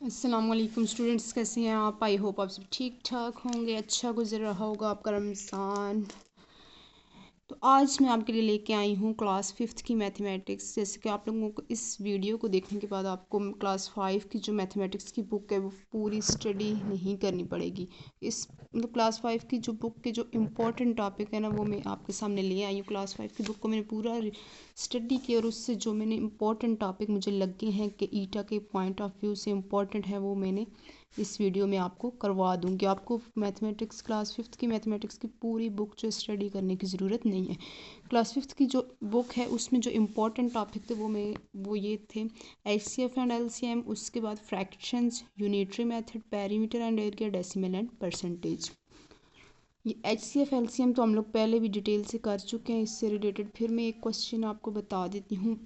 अस्सलामुअलैकुम स्टूडेंट्स, कैसे हैं आप? आई होप आप सब ठीक ठाक होंगे, अच्छा गुजर रहा होगा आपका रमज़ान। तो आज मैं आपके लिए लेके आई हूँ क्लास 5th की मैथमेटिक्स। जैसे कि आप लोगों को इस वीडियो को देखने के बाद आपको क्लास 5 की जो मैथमेटिक्स की बुक है वो पूरी स्टडी नहीं करनी पड़ेगी। इस मतलब क्लास 5 की जो बुक के जो इम्पोर्टेंट टॉपिक है ना वो मैं आपके सामने ले आई हूँ। क्लास 5 की बुक को मैंने पूरा स्टडी की और उससे जो मैंने इम्पोर्टेंट टॉपिक मुझे लगे हैं कि ईटा के पॉइंट ऑफ व्यू से इम्पोर्टेंट है वो मैंने इस वीडियो में आपको करवा दूंगी। आपको मैथमेटिक्स क्लास 5th की मैथमेटिक्स की पूरी बुक जो स्टडी करने की ज़रूरत नहीं है। क्लास 5th की जो बुक है उसमें जो इम्पोर्टेंट टॉपिक थे वो ये थे HCF एंड LCM, उसके बाद fractions, unitary method, perimeter and area, decimal and percentage. ये HCF LCM तो हम लोग पहले भी डिटेल से कर चुके हैं। इससे रिलेटेड फिर मैं एक क्वेश्चन आपको बता देती हूँ।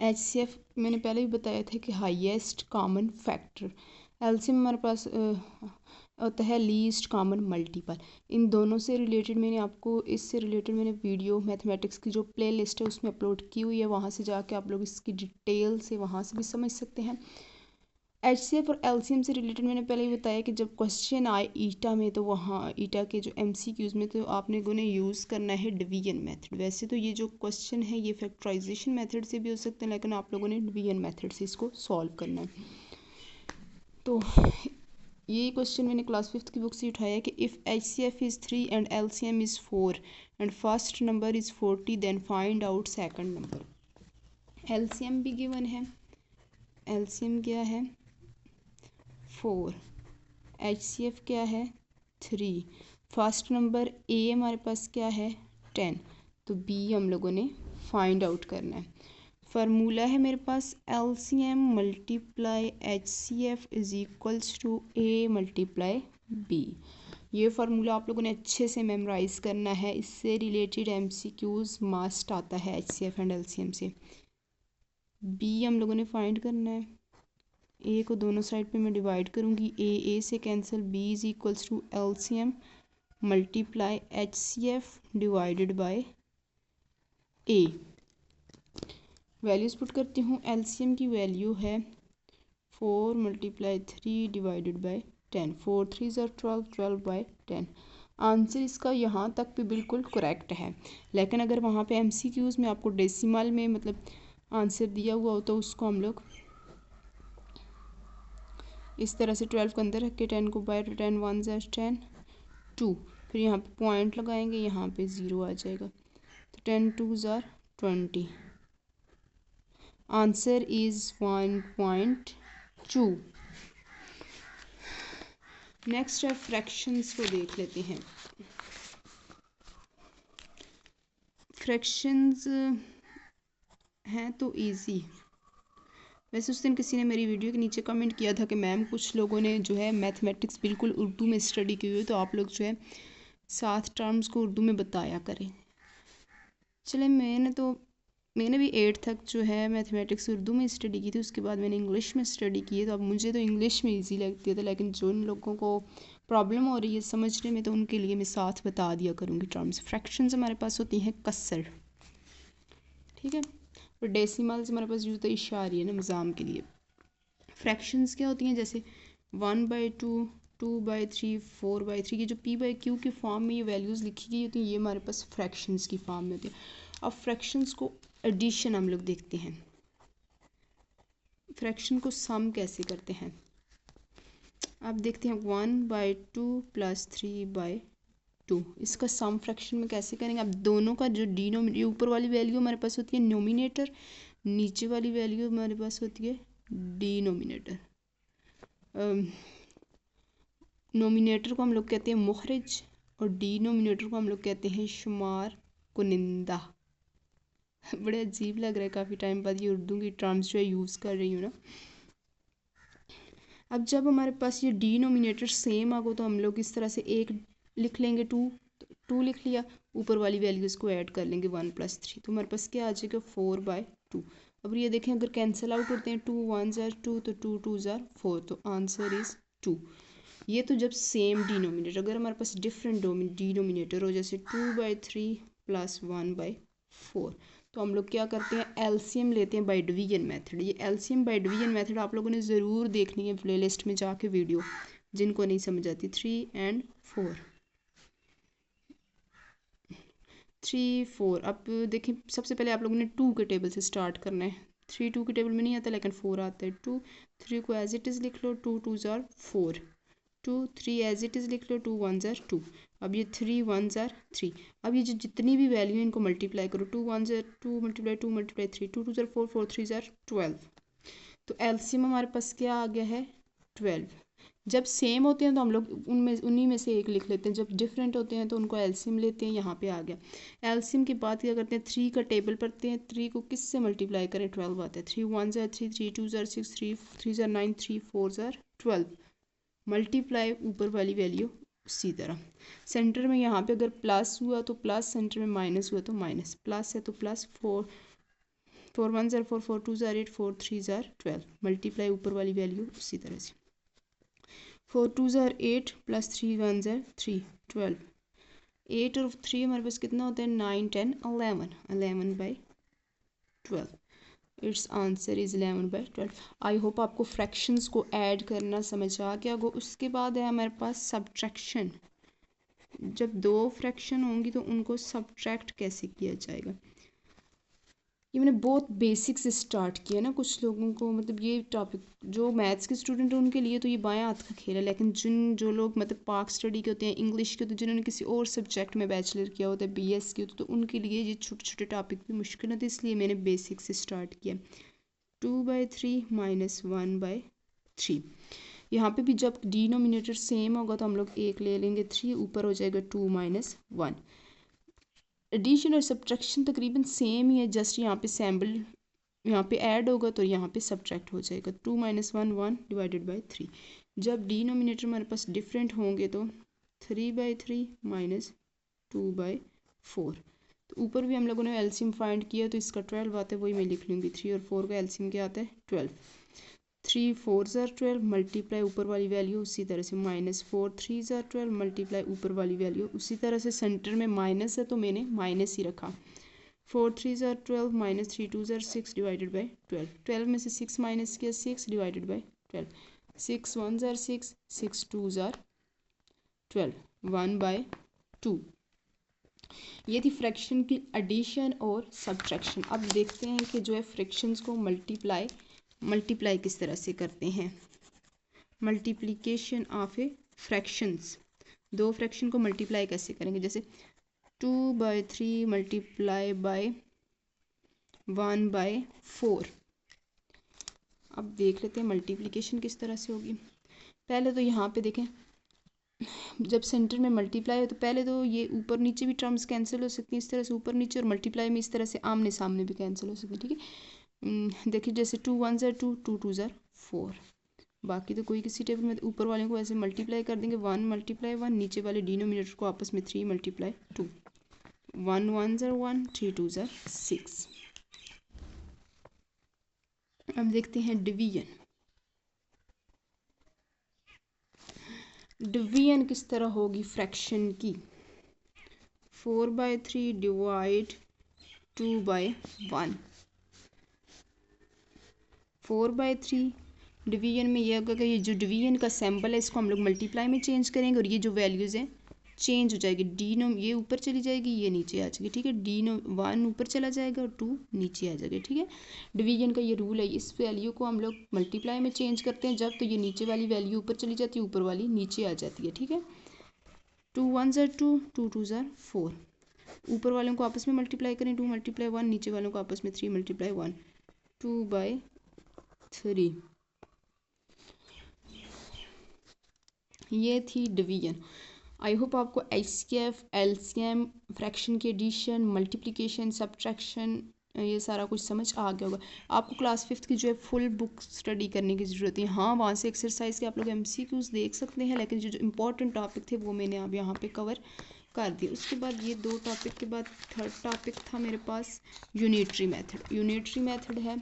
HCF मैंने पहले भी बताया था कि हाईएस्ट कॉमन फैक्टर। LCM हमारे पास होता है लीस्ट कॉमन मल्टीपल। इन दोनों से रिलेटेड इससे रिलेटेड मैंने वीडियो मैथमेटिक्स की जो प्ले लिस्ट है उसमें अपलोड की हुई है, वहाँ से जाके आप लोग इसकी डिटेल से वहाँ से भी समझ सकते हैं। HCF और LCM से रिलेटेड मैंने पहले ही बताया कि जब क्वेश्चन आए ईटा में तो वहाँ ईटा के जो MCQs में तो आपने उन्हें यूज़ करना है डिवीजन मेथड। वैसे तो ये जो क्वेश्चन है ये फैक्टराइजेशन मेथड से भी हो सकते हैं, लेकिन आप लोगों ने डिवीजन मेथड से इसको सॉल्व करना है। तो ये क्वेश्चन मैंने क्लास 5th की बुक से उठाया कि if HCF is 3 and LCM is 4 and first number is 40 then find out second number. LCM भी गिवन है। LCM क्या है? 4। HCF क्या है? 3। फर्स्ट नंबर A हमारे पास क्या है? 10। तो B हम लोगों ने फाइंड आउट करना है। फार्मूला है मेरे पास LCM multiply HCF is equals to A multiply B। ये फार्मूला आप लोगों ने अच्छे से मेमोराइज करना है। इससे रिलेटेड MCQs मस्ट आता है HCF एंड LCM से। B हम लोगों ने फाइंड करना है। ए को दोनों साइड पे मैं डिवाइड करूँगी, ए से कैंसिल, B is equals to LCM multiply HCF divided by A. Values put करती हूँ। LCM की वैल्यू है 4 मल्टीप्लाई 3 डिवाइडेड बाय 10। 4 3 ज़ार 12, 12 बाय 10। आंसर इसका यहाँ तक भी बिल्कुल करेक्ट है, लेकिन अगर वहाँ पे MCQs में आपको डेसिमल में मतलब आंसर दिया हुआ हो तो उसको हम लोग इस तरह से 12 को अंदर रख के 10 को बाय 10 1 ज़ार 10 2, फिर यहाँ पे पॉइंट लगाएंगे, यहाँ पे 0 आ जाएगा तो 10 2 ज़ार 20। Answer is 1.2। नेक्स्ट है फ्रैक्शंस को देख लेते हैं। फ्रैक्शंस हैं तो इजी। वैसे उस दिन किसी ने मेरी वीडियो के नीचे कमेंट किया था कि मैम कुछ लोगों ने जो है मैथमेटिक्स बिल्कुल उर्दू में स्टडी की हुई है, तो आप लोग जो है 7 टर्म्स को उर्दू में बताया करें। चले मैंने भी 8 तक जो है मैथमेटिक्स उर्दू में स्टडी की थी, उसके बाद मैंने इंग्लिश में स्टडी की है। तो अब मुझे तो इंग्लिश में इजी लगती है, लेकिन जो उन लोगों को प्रॉब्लम हो रही है समझने में तो उनके लिए मैं साथ बता दिया करूँगी टर्म्स। फ्रैक्शंस हमारे पास होती हैं कसर, ठीक है, और डेसिमल्स हमारे पास यूज़ होता है इशारिया निज़ाम के लिए। फ्रैक्शंस क्या होती हैं? जैसे 1/2, 2/3, 4/3, ये जो P/Q की फॉर्म में ये वैल्यूज़ लिखी गई होती हैं ये हमारे पास फ्रैक्शंस की फॉर्म में होती है। अब फ्रैक्शंस को एडिशन हम लोग देखते हैं। फ्रैक्शन को सम कैसे करते हैं? आप देखते हैं 1/2 + 3/2, इसका सम फ्रैक्शन में कैसे करेंगे? अब दोनों का जो डिनोमिनेटर, ऊपर वाली वैल्यू हमारे पास होती है नोमिनेटर, नीचे वाली वैल्यू हमारे पास होती है डिनोमिनेटर। नोमिनेटर को हम लोग कहते हैं मुखरिज और डिनोमिनेटर को हम लोग कहते हैं शुमार कुनिंदा। बड़े अजीब लग रहा है, काफ़ी टाइम बाद ये उर्दू की टर्म्स जो है यूज़ कर रही हूँ ना। अब जब हमारे पास ये डिनोमिनेटर सेम आ गो तो हम लोग इस तरह से एक लिख लेंगे, 2 लिख लिया, ऊपर वाली वैल्यूज़ को ऐड कर लेंगे 1 + 3, तो हमारे पास क्या आ जाएगा 4/2। अब ये देखें अगर कैंसिल आउट करते हैं 2 1 ज़ार 2 तो 2 2 ज़ार 4, तो आंसर इज़ 2। ये तो जब सेम डिनोमिनेटर, अगर हमारे पास डिफरेंट डिनोमिनेटर हो जैसे 2/3 + 1/4 तो हम लोग क्या करते हैं, एलसीएम लेते हैं बाय डिवीजन मेथड। ये एलसीएम बाय डिवीजन मेथड आप लोगों ने ज़रूर देखनी है प्लेलिस्ट में जाके वीडियो, जिनको नहीं समझ आती। 3 और 4, 3 4। अब देखिए सबसे पहले आप लोगों ने 2 के टेबल से स्टार्ट करना है। 3 2 के टेबल में नहीं आता लेकिन 4 आता है। 2 3 को एज इट इज़ लिख लो, 2 2 ज़ार 4, 2 3 एज इट इज़ लिख लो, 2 1 ज़ार 2। अब ये 3 1 ज़ार 3। अब ये जो जितनी भी वैल्यू है इनको मल्टीप्लाई करो, 2 1 ज़ार 2 मल्टीप्लाई 2 मल्टीप्लाई 3, 2 2 ज़ार 4, 4 3 ज़ार 12। तो एलसीएम हमारे पास क्या आ गया है, 12। जब सेम होते हैं तो हम लोग उन्हीं में से एक लिख लेते हैं, जब डिफरेंट होते हैं तो उनको एलसीएम लेते हैं। यहाँ पे आ गया एलसीएम के बाद क्या करते हैं, 3 का टेबल पढ़ते हैं। 3 को किस से मल्टीप्लाई करें, 12 आता है। 3 1 ज़ार 3, 3 2 ज़ार 6, 3 3 ज़ार 9, 3 4 ज़ार 12। मल्टीप्लाई ऊपर वाली वैल्यू उसी तरह। सेंटर में यहाँ पे अगर प्लस हुआ तो प्लस, सेंटर में माइनस हुआ तो माइनस। प्लस है तो प्लस, 4 4 1 ज़ार 4, 4 2 ज़ार 8, 4 3 ज़ार 12। मल्टीप्लाई ऊपर वाली वैल्यू उसी तरह से। 4 2 ज़ार 8 प्लस 3 1 ज़ार 3, 12। 8 और 3 हमारे पास कितना होता है, 9 10 11, 11 by 12। It's answer is 11 by 12। I hope आपको फ्रैक्शंस को ऐड करना समझ आ गया होगा। उसके बाद है हमारे पास सब्ट्रैक्शन। जब 2 फ्रैक्शन होंगी तो उनको सब्ट्रैक्ट कैसे किया जाएगा, ये मैंने बहुत बेसिक से स्टार्ट किया ना। कुछ लोगों को मतलब ये टॉपिक, जो मैथ्स के स्टूडेंट हैं उनके लिए तो ये बाएं हाथ का खेल है, लेकिन जो लोग मतलब पार्क स्टडी के होते हैं, इंग्लिश के होते हैं, जिन्होंने किसी और सब्जेक्ट में बैचलर किया होता है, बीएस की होती है, तो उनके लिए ये छोटे छोटे टॉपिक भी मुश्किल होते हैं, इसलिए मैंने बेसिक से स्टार्ट किया। 2/3 माइनस 1/3। यहाँ पे भी जब डिनोमिनेटर सेम होगा तो हम लोग 1 ले लेंगे, 3 ऊपर हो जाएगा 2 माइनस 1। एडिशन और सब्ट्रैक्शन तकरीबन सेम ही है, जस्ट यहाँ पे सैम्बल यहाँ पे ऐड होगा तो यहाँ पे सब्ट्रैक्ट हो जाएगा। 2 माइनस 1 1 डिवाइडेड बाई 3। जब डिनोमिनेटर हमारे पास डिफरेंट होंगे तो 3/3 माइनस 2/4। तो ऊपर भी हम लोगों ने एलसीएम फाइंड किया तो इसका 12 आता है, वही मैं लिख लूँगी। 3 और 4 का एलसीएम क्या आता है, 12। 3 4 ज़ार 12 मल्टीप्लाई ऊपर वाली वैल्यू उसी तरह से, माइनस 4 3 ज़ार 12 मल्टीप्लाई ऊपर वाली वैल्यू उसी तरह से। सेंटर में माइनस है तो मैंने माइनस ही रखा। 4 3 ज़ार 12 माइनस 3 2 ज़ार 6 डिवाइडेड बाई 12। 12 में से 6 माइनस किया, 6 डिवाइडेड बाई 12। 6 1 ज़ार 6, 6 2 ज़ार 12, 1/2। ये थी फ्रैक्शन की एडिशन और सब्ट्रैक्शन। अब देखते हैं कि जो है फ्रैक्शंस को मल्टीप्लाई किस तरह से करते हैं। Multiplication of A fractions, 2 fraction को मल्टीप्लाई कैसे करेंगे, जैसे 2/3 मल्टीप्लाई बाय 1/4। अब देख लेते हैं मल्टीप्लिकेशन किस तरह से होगी। पहले तो यहाँ पे देखें, जब सेंटर में मल्टीप्लाई है तो पहले तो ये ऊपर नीचे भी टर्म्स कैंसिल हो सकती हैं, इस तरह से ऊपर नीचे, और मल्टीप्लाई में इस तरह से आमने सामने भी कैंसिल हो सकती है। ठीक है, देखिए जैसे 2 1 ज़ार 2, 2 2 ज़ार 4। बाकी तो कोई किसी टेबल में ऊपर वाले को ऐसे मल्टीप्लाई कर देंगे, 1 मल्टीप्लाई 1, नीचे वाले डिनोमिनेटर को आपस में 3 मल्टीप्लाई 2, 1 1 ज़ार 1, 3 2 ज़ार 6। अब देखते हैं डिवीजन। डिवीजन किस तरह होगी फ्रैक्शन की। 4/3 डिवाइड 2/1। 4/3 डिवीजन में यह होगा कि ये जो डिवीजन का सैम्पल है इसको हम लोग मल्टीप्लाई में चेंज करेंगे और ये जो वैल्यूज़ हैं चेंज हो जाएगी। डीनो ये ऊपर चली जाएगी, ये नीचे आ जाएगी। ठीक है, डीनो 1 ऊपर चला जाएगा और 2 नीचे आ जाएगा। ठीक है, डिवीजन का ये रूल है। इस वैल्यू को हम लोग मल्टीप्लाई में चेंज करते हैं जब तो ये नीचे वाली वैल्यू ऊपर चली जाती है, ऊपर वाली नीचे आ जाती है। ठीक है, 2 1 ज़ार 2, 2 2 ज़ार 4। ऊपर वालों को आपस में मल्टीप्लाई करें, 2 मल्टीप्लाई 1, नीचे वालों को आपस में 3 मल्टीप्लाई 1, 2/3। ये थी डिवीजन। आई होप आपको एचसीएफ, एलसीएम, फ्रैक्शन की एडिशन, मल्टीप्लिकेशन, सब्ट्रैक्शन, ये सारा कुछ समझ आ गया होगा। आपको क्लास 5 की जो है फुल बुक स्टडी करने की ज़रूरत है। हाँ, वहाँ से एक्सरसाइज के आप लोग एमसीक्यूज देख सकते हैं, लेकिन जो इंपॉर्टेंट टॉपिक थे वो मैंने अब यहाँ पे कवर कर दिए। उसके बाद ये 2 टॉपिक के बाद थर्ड टॉपिक था मेरे पास यूनिटरी मेथड। यूनिटरी मेथड है,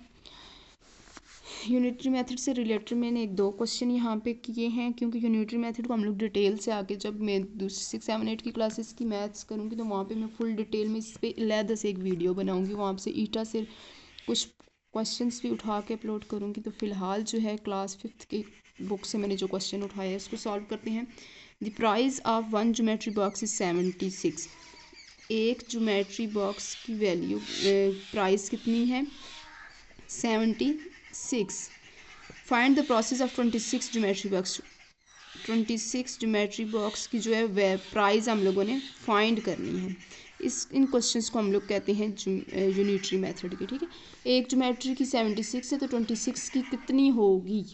यूनिटरी मेथड से रिलेटेड मैंने एक दो क्वेश्चन यहाँ पे किए हैं, क्योंकि यूनिटरी मेथड को हम लोग डिटेल से आगे जब मैं दूसरी 6, 7, 8 की क्लासेस की मैथ्स करूँगी तो वहाँ पे मैं फुल डिटेल में इस पर अलहदा से एक वीडियो बनाऊँगी, वहाँ से ईटा से कुछ क्वेश्चंस भी उठा के अपलोड करूँगी। तो फ़िलहाल जो है क्लास 5th की बुक से मैंने जो क्वेश्चन उठाए हैं उसको सॉल्व करते हैं। The price of one geometry box is 76। एक ज्योमेट्री बॉक्स की वैल्यू प्राइस कितनी है? 76। Find the process of 26 geometry box. 26 geometry box की जो है वह प्राइस हम लोगों ने फाइंड करनी है। इन क्वेश्चंस को हम लोग कहते हैं यूनिटरी मेथड के। ठीक है, एक ज्योमेट्री की 76 है तो 26 की कितनी होगी?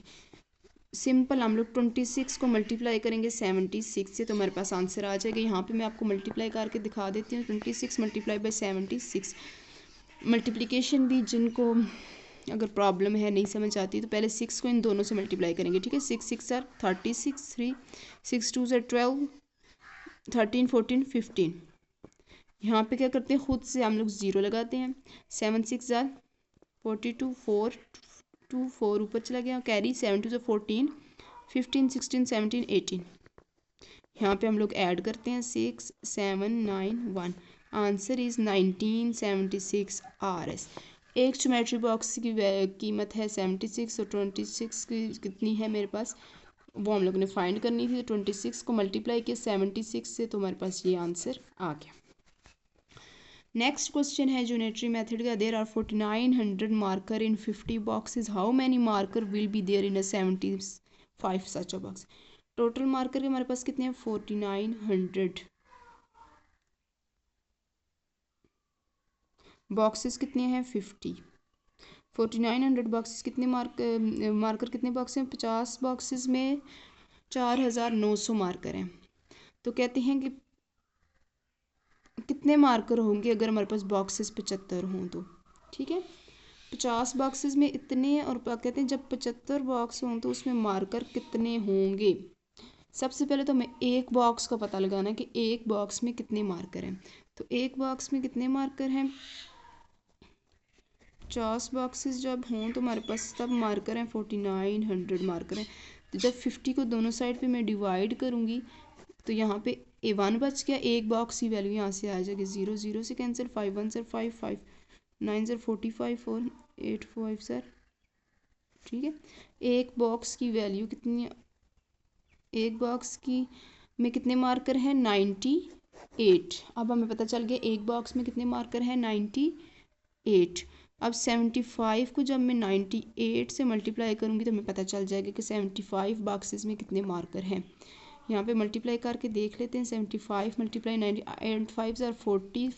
सिंपल, हम लोग 26 को मल्टीप्लाई करेंगे 76 से तो हमारे पास आंसर आ जाएगा। यहाँ पे मैं आपको मल्टीप्लाई करके दिखा देती हूँ। 26 मल्टीप्लाई बाई 76। मल्टीप्लिकेशन भी जिनको अगर प्रॉब्लम है, नहीं समझ आती, तो पहले 6 को इन दोनों से मल्टीप्लाई करेंगे। ठीक है, 6 6 आर 36, 3 6 2 आर 12, 13 14 15। यहाँ पे क्या करते हैं, खुद से हम लोग ज़ीरो लगाते हैं। 7 6 आर 42, 4 2 4 ऊपर चला गया, कैरी 7 2 14, 15 16 17 18। यहाँ पे हम लोग ऐड करते हैं 6 7 9 1। Answer is 1976 RS। एक ज्योमेट्री बॉक्स की कीमत है 76 और 26 की कितनी है मेरे पास, वो हम लोग ने फाइंड करनी थी। तो 26 को मल्टीप्लाई किया 76 से तो हमारे पास ये आंसर आ गया। नेक्स्ट क्वेश्चन है ज्योमेट्री मेथड का। There are 4900 marker in 50 boxes, how many marker will be there in a 75 such a box. Total marker के हमारे पास कितने हैं? 4900। बॉक्सेस कितने हैं? 50। 4900 बॉक्सेस कितने मार्कर कितने बॉक्स हैं? 50 बॉक्सेस में 4900 मार्कर हैं। तो कहते हैं कि कितने मार्कर होंगे अगर हमारे पास बॉक्सेस 75 हों तो। ठीक है, 50 बॉक्सेस में इतने, और कहते हैं जब 75 बॉक्स हों तो उसमें मार्कर कितने होंगे। सबसे पहले तो हमें एक बॉक्स का पता लगाना है कि एक बॉक्स में कितने मार्कर हैं। तो एक बॉक्स में कितने मार्कर हैं? 50 बॉक्सेस जब हों तो हमारे पास तब मार्कर हैं 4900 मार्कर हैं। तो जब 50 को दोनों साइड पे मैं डिवाइड करूँगी तो यहाँ पे A1 बच गया, एक बॉक्स की वैल्यू यहाँ से आ जाएगी 0 0 से कैंसिल, 5 1 सर 5 5 9 सर 45 4 8 5 सर। ठीक है, एक बॉक्स की वैल्यू कितनी है? एक बॉक्स की में कितने मार्कर हैं? 98। अब हमें पता चल गया एक बॉक्स में कितने मार्कर हैं? 98। अब 75 को जब मैं 98 से मल्टीप्लाई करूँगी तो हमें पता चल जाएगा कि 75 बॉक्सेस में कितने मार्कर हैं। यहाँ पे मल्टीप्लाई करके देख लेते हैं। 75 मल्टीप्लाई 90, 8 5 आर 40,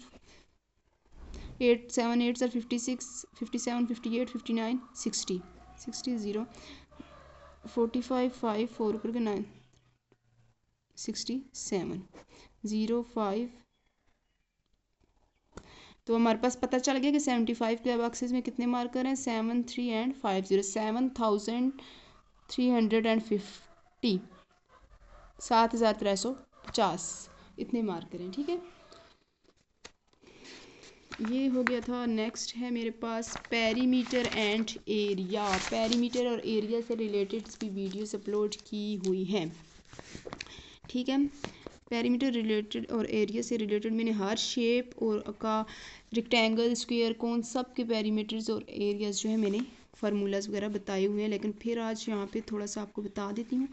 8 7 8 आर 56, 57 58 59 60 60 0 45 5 4 ऊपर के 9 67 0 5। तो हमारे पास पता चल गया कि 75 के बॉक्सेस में कितने मार्कर हैं? 7 3 एंड 5 0 7350, 7350 इतने मार्कर हैं। ठीक है, ये हो गया था। नेक्स्ट है मेरे पास पेरीमीटर एंड एरिया। पेरीमीटर और एरिया से रिलेटेड भी वीडियोस अपलोड की हुई हैं। ठीक है, पेरीमीटर रिलेटेड और एरिया से रिलेटेड मैंने हर शेप और का रेक्टेंगल, स्क्वायर, कौन सब के पेरीमीटर्स और एरियाज जो है मैंने फार्मूलाज वगैरह बताए हुए हैं, लेकिन फिर आज यहाँ पे थोड़ा सा आपको बता देती हूँ।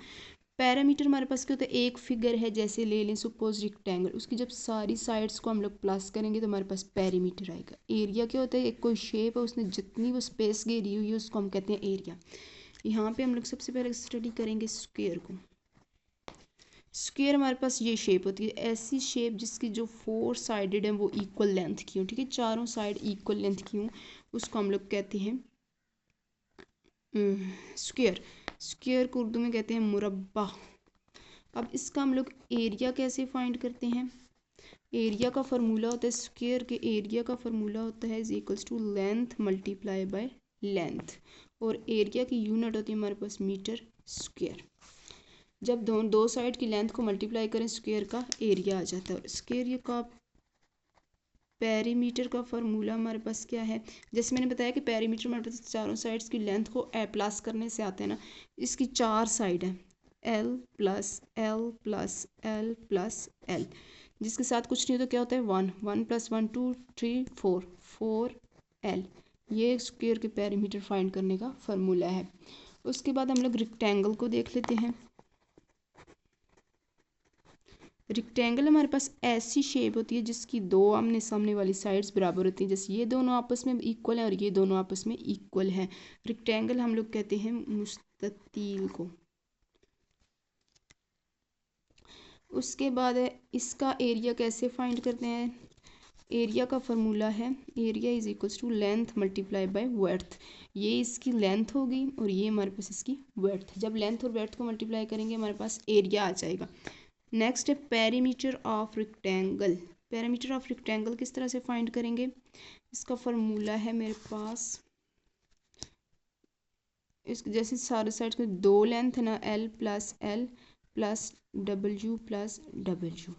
पैरामीटर हमारे पास क्या होता है? एक फिगर है, जैसे ले लें सपोज रेक्टेंगल, उसकी जब सारी साइड्स को हम लोग प्लस करेंगे तो हमारे पास पेरीमीटर आएगा। एरिया क्या होता है? एक कोई शेप है, उसने जितनी वो स्पेस घेरी हुई है उसको हम कहते हैं एरिया। यहाँ पे हम लोग सबसे पहले स्टडी करेंगे स्क्वायर को। स्क्वायर हमारे पास ये शेप होती है, ऐसी शेप जिसकी जो 4 साइडेड है वो इक्वल लेंथ की हो। ठीक है, चारों साइड इक्वल लेंथ की हो, उसको हम लोग कहते हैं स्क्वायर। स्क्वायर को उर्दू में कहते हैं मुरब्बा। अब इसका हम लोग एरिया कैसे फाइंड करते हैं? एरिया का फार्मूला होता है, स्क्वायर के एरिया का फार्मूला होता है is equals to length multiply by length, और एरिया की यूनिट होती है हमारे पास मीटर स्क्वायर। जब दो साइड की लेंथ को मल्टीप्लाई करें स्क्वायर का एरिया आ जाता है। स्क्वायर का पेरीमीटर का फार्मूला हमारे पास क्या है, जैसे मैंने बताया कि पेरीमीटर हमारे पास चारों साइड्स की लेंथ को प्लस करने से आते हैं ना। इसकी 4 साइड है, L plus L plus L plus L, जिसके साथ कुछ नहीं हो तो क्या होता है 1, 1 + 1 2 3 4, 4L। ये स्क्वायर के पेरीमीटर फाइंड करने का फार्मूला है। उसके बाद हम लोग रेक्टेंगल को देख लेते हैं। रेक्टेंगल हमारे पास ऐसी शेप होती है जिसकी दो आमने सामने वाली साइड्स बराबर होती हैं, जैसे ये दोनों आपस में इक्वल हैं और ये दोनों आपस में इक्वल हैं। रेक्टेंगल हम लोग कहते हैं मुस्ततील को। उसके बाद है इसका एरिया कैसे फाइंड करते हैं। एरिया का फार्मूला है area is equals to length multiply by width. ये इसकी लेंथ होगी और ये हमारे पास इसकी वर्थ। जब लेंथ और वर्थ को मल्टीप्लाई करेंगे हमारे पास एरिया आ जाएगा। नेक्स्ट है perimeter of rectangle. Perimeter of rectangle किस तरह से फाइंड करेंगे, इसका फार्मूला है मेरे पास, इस जैसे सारे साइड के दो लेंथ है ना, L plus W plus W.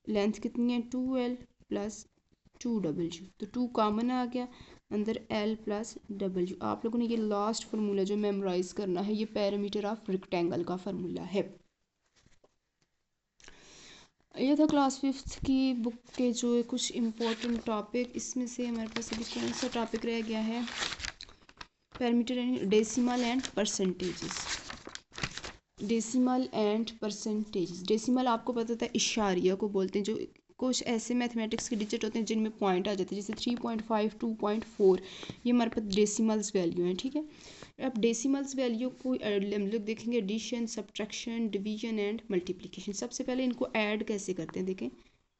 Length कितनी है 2L प्लस 2W, तो 2 कॉमन आ गया अंदर, L प्लस W। आप लोगों ने ये लास्ट फार्मूला जो मेमोराइज करना है, ये पेरीमीटर ऑफ रेक्टेंगल का फार्मूला है। ये था क्लास 5th की बुक के जो कुछ इम्पोर्टेंट टॉपिक। इसमें से हमारे पास अभी कौन सा टॉपिक रह गया है, perimeter and decimal and percentages. Decimal and percentages. Decimal आपको पता था इशारिया को बोलते हैं, जो कुछ ऐसे मैथमेटिक्स के डिजिट होते हैं जिनमें पॉइंट आ जाते हैं, जैसे 3.5 2.4, ये हमारे पास डेसिमल्स वैल्यू हैं। ठीक है, अब डेसिमल्स वैल्यू को हम लोग देखेंगे addition, subtraction, division and multiplication. सबसे पहले इनको ऐड कैसे करते हैं, देखें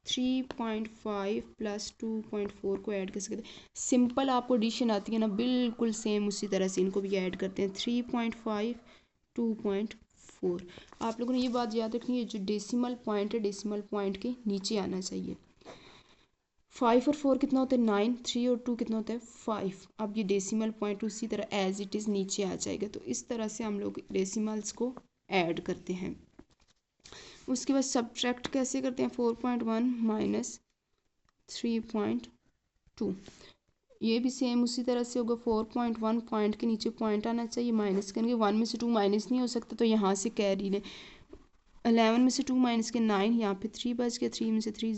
3.5 प्लस 2.4 को ऐड कैसे करते हैं। सिंपल आपको एडिशन आती है ना, बिल्कुल सेम उसी तरह से इनको भी ऐड करते हैं। 3.5 2.4। आप लोगों ने ये बात याद रखनी है, जो डेसिमल पॉइंट है डेसिमल पॉइंट के नीचे आना चाहिए। 5 और 4 कितना होता है 9, 3 और 2 कितना होता है 5। अब ये डेसिमल पॉइंट उसी तरह एज इट इज़ नीचे आ जाएगा। तो इस तरह से हम लोग डेसिमल्स को ऐड करते हैं। उसके बाद सब्ट्रैक्ट कैसे करते हैं, 4.1 माइनस 3.2, ये भी सेम उसी तरह से होगा। 4.1 पॉइंट के नीचे पॉइंट आना चाहिए, माइनस करेंगे 1 में से 2 माइनस नहीं हो सकता, तो यहाँ से कैरी ने 11 में से 2 माइनस के 9, यहाँ पे 3 बच गया, 3 में से 3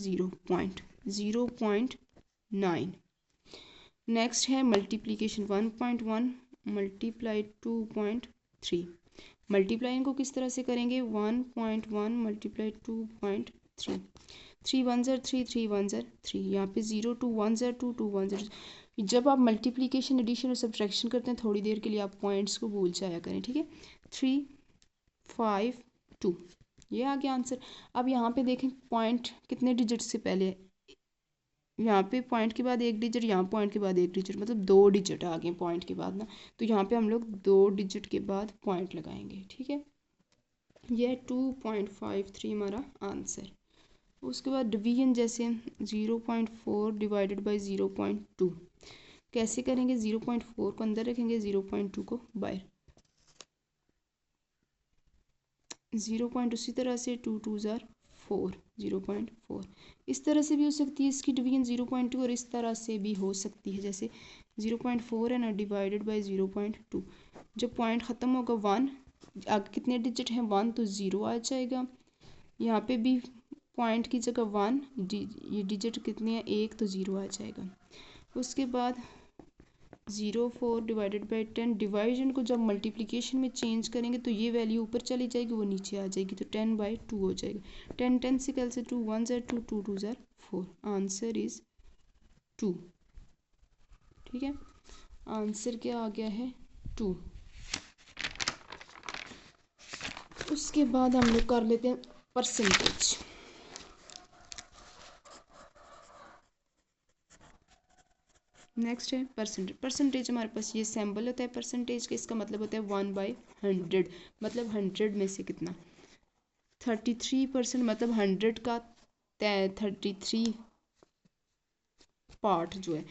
0.9। नेक्स्ट है मल्टीप्लीकेशन, 1.1 मल्टीप्लाई 2.3। मल्टीप्लाई इनको किस तरह से करेंगे, 1.1 मल्टीप्लाई 2.3, 3 1 ज़र 3, 3 1 ज़र 3, यहाँ पे 0 2 1 ज़र 2, 2 1 ज़र। जब आप मल्टीप्लिकेशन एडिशन और सब्ट्रैक्शन करते हैं थोड़ी देर के लिए आप पॉइंट्स को भूल जाया करें। ठीक है, 3 5 2, ये आ गया आंसर। अब यहाँ पे देखें पॉइंट कितने डिजिट से पहले, यहाँ पे पॉइंट के बाद एक डिजिट, यहाँ पॉइंट के बाद एक डिजिट, मतलब 2 डिजिट आ गए पॉइंट के बाद ना, तो यहाँ पे हम लोग 2 डिजिट के बाद पॉइंट लगाएंगे। ठीक है, यह 2.53 हमारा आंसर। उसके बाद डिवीजन, जैसे 0.4 डिवाइडेड बाई 0.2 कैसे करेंगे, 0.4 को अंदर रखेंगे, 0.2 को बाहर। 0 पॉइंट उसी तरह से 2 2 ज़ार 4, 0.4। इस तरह से भी हो सकती है इसकी डिवीजन 0.2, और इस तरह से भी हो सकती है, जैसे 0.4 है ना डिवाइडेड बाई 0.2। जब पॉइंट ख़त्म होगा 1, आगे कितने डिजिट हैं 1, तो 0 आ जाएगा। यहाँ पे भी पॉइंट की जगह 1, ये डिजिट कितनी है 1, तो 0 आ जाएगा। उसके बाद 0.4 डिवाइडेड बाई 10, डिवाइजन को जब मल्टीप्लिकेशन में चेंज करेंगे तो ये वैल्यू ऊपर चली जाएगी, वो नीचे आ जाएगी, तो 10/2 हो जाएगा। 10 10 से कैल से 2 1 ज़र 2, 2 2 ज़र 4, आंसर इज़ 2। ठीक है, आंसर क्या आ गया है 2। उसके बाद हम लोग कर लेते हैं परसेंटेज। नेक्स्ट है परसेंटेज। परसेंटेज हमारे पास ये सैम्बल होता है परसेंटेज का, इसका मतलब होता है 1/100, मतलब 100 में से कितना 33%, मतलब 100 का 33 पार्ट जो है।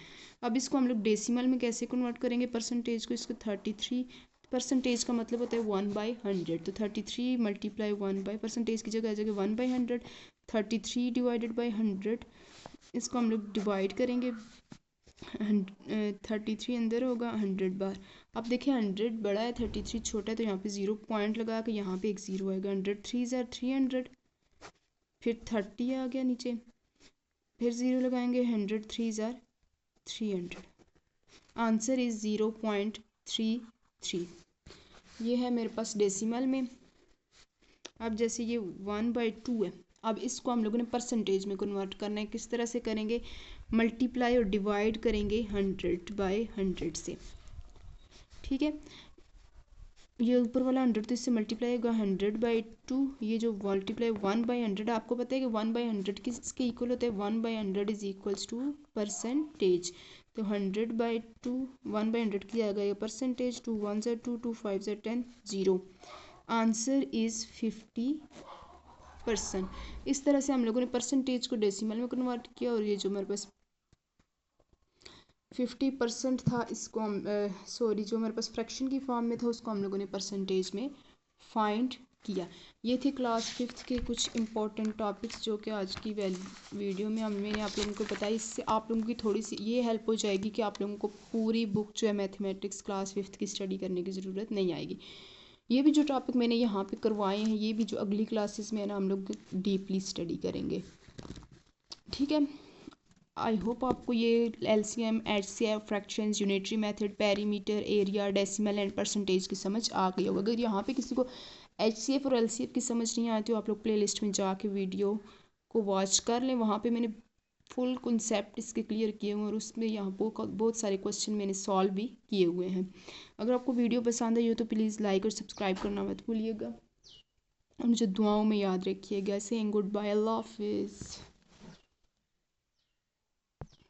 अब इसको हम लोग डेसिमल में कैसे कन्वर्ट करेंगे परसेंटेज को, इसको 33% का मतलब होता है 1/100, तो 33 मल्टीप्लाई 1 बाई, परसेंटेज की जगह आ जाएगा 1/100, 33 डिवाइडेड बाई 100 इसको हम लोग डिवाइड करेंगे, 33 अंदर होगा 100 बार। अब देखिए 100 बड़ा है 33 छोटा है, तो यहाँ पे 0 पॉइंट लगा के यहाँ पे एक 0 आएगा। 100 3 ज़ार 300, फिर 30 आ गया नीचे, फिर 0 लगाएंगे, 100 3 ज़ार 300। Answer is 0.33। ये है मेरे पास डेसिमल में। अब जैसे ये 1/2 है, अब इसको हम लोगों ने परसेंटेज में कन्वर्ट करना है। किस तरह से करेंगे? मल्टीप्लाई और डिवाइड करेंगे 100/100 से। ठीक है, ये ऊपर वाला 100 तो इससे मल्टीप्लाई होगा 100/2। ये जो मल्टीप्लाई 1/100, आपको पता है कि 1/100 किसके इक्वल होता है? 1/100 इज इक्वल्स टू परसेंटेज। तो 100/2 1/100 की आ गया परसेंटेज। 2 1 ज़ार 2, 2 5 ज़ार 10, 0। Answer is 50%। इस तरह से हम लोगों ने परसेंटेज को डेसिमल में कन्वर्ट किया, और ये जो मेरे पास 50% था इसको हम जो मेरे पास फ्रैक्शन की फॉर्म में था उसको हम लोगों ने परसेंटेज में फाइंड किया। ये थे क्लास 5th के कुछ इंपॉर्टेंट टॉपिक्स जो कि आज की वीडियो में मैंने आप लोगों को बताया। इससे आप लोगों की थोड़ी सी ये हेल्प हो जाएगी कि आप लोगों को पूरी बुक जो है मैथमेटिक्स क्लास 5th की स्टडी करने की ज़रूरत नहीं आएगी। ये भी जो टॉपिक मैंने यहाँ पे करवाए हैं, ये भी जो अगली क्लासेस में है ना हम लोग डीपली स्टडी करेंगे। ठीक है, आई होप आपको ये LCM, HCF, fractions, unitary method, perimeter, area, decimal and percentage की समझ आ गई होगी। अगर यहाँ पे किसी को HCF और LCF की समझ नहीं आती तो आप लोग प्लेलिस्ट में जाके वीडियो को वॉच कर लें। वहाँ पे मैंने फुल कॉन्सेप्ट इसके क्लियर किए हुए हैं, और उसमें यहाँ बहुत सारे क्वेश्चन मैंने सॉल्व भी किए हुए हैं। अगर आपको वीडियो पसंद आई हो तो प्लीज़ लाइक और सब्सक्राइब करना मत भूलिएगा, और मुझे दुआओं में याद रखिएगा। सेइंग गुड बाय, अल्लाह हाफिज़।